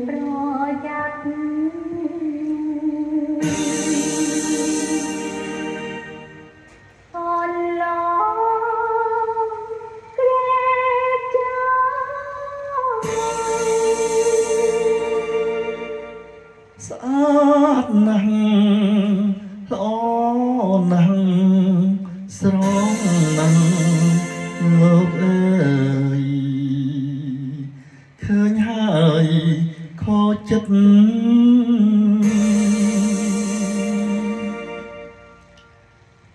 ប្រយ័ត្នអនឡងក្រែចាស្អាតណាស់ល្អណាស់ស្រងណាស់លោកអើយឃើញហើយខកចិត្ត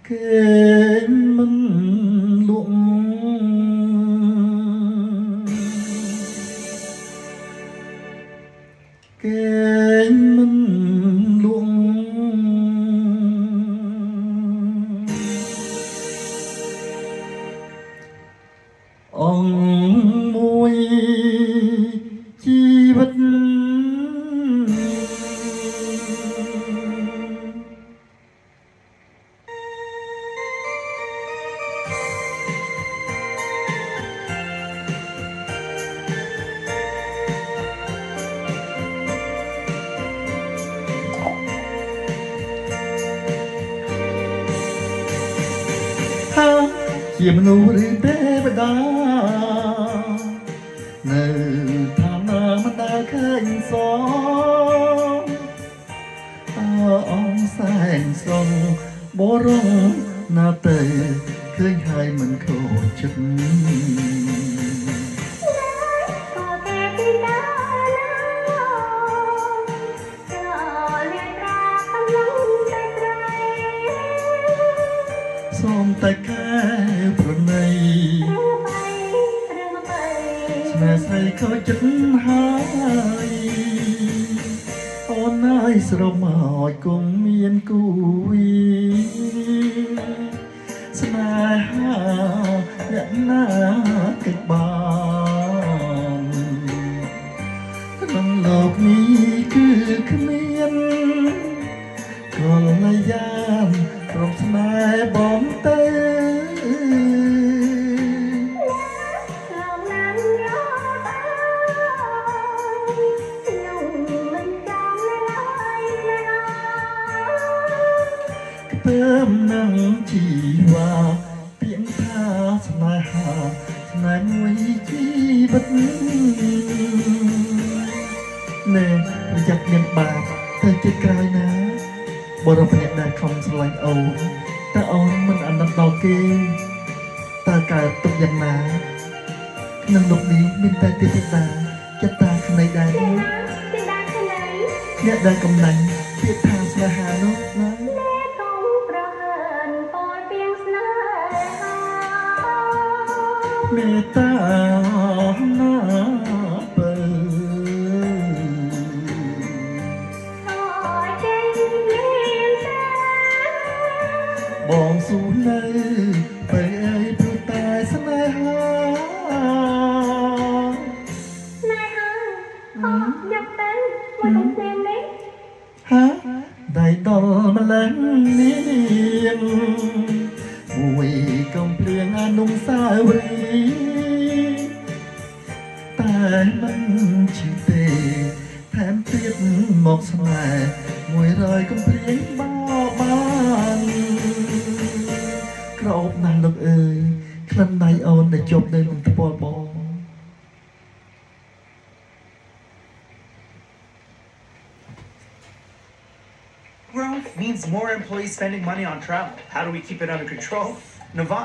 គេមិនលក់គេមិនលក់អង្គមួយជីវិតថាជាមនុស្សឬទេវតានៅឋានៈមិនដែលឃើញសងអង្គសែនស្រង់បរងណាទៅឃើញហើយមិនខូចចិត្តសូមតែកែប្រណីស្នេហ៍ស្រីខូចចិត្តហើយអូនអើយស្រមោចគង់មានគូវីស្នេហាអ្នកណាកិច្ចបានក្នុងលោកនេះគឺគ្មានក៏លយ៉ាងរំស្នេហ៍បងទៅពើមនឹងជីវ៉ាពាក្យថាស្នេហាស្នេហ៍មួយជីវិតណែប្រយ័ត្នមានបាបទៅជាក្រោយណាបរិបទដែលខំស្រឡាញ់អូនតែអូនមិនអាណិតដល់គេតើកើតទុកយ៉ាងណាក្នុងលោកនេះមានតែទេវតាចិត្តតាខ្នៃដែរនោះអ្នកដែលកំណាញ់ពាក្យថាស្នេហានោះណាមេត្តាណាបើបងស៊ូនៅបើអើយព្រោះតែស្នេហាយ៉ាប់ទៅមកក្នុងផ្ទះនេះហាដៃដល់ម្លេះនាងមួយកំភ្លៀងអនុស្សាវរីយ៍តែមិនជឿទេថែមទៀតមកស្នេហ៍100កំភ្លៀងបោបានក្រអូបណាស់លោកអើយក្លិនដៃអូនដែលជាប់នៅនឹងថ្ពាល់បងGrowth means more employees spending money on travel. How do we keep it under control? Nevada.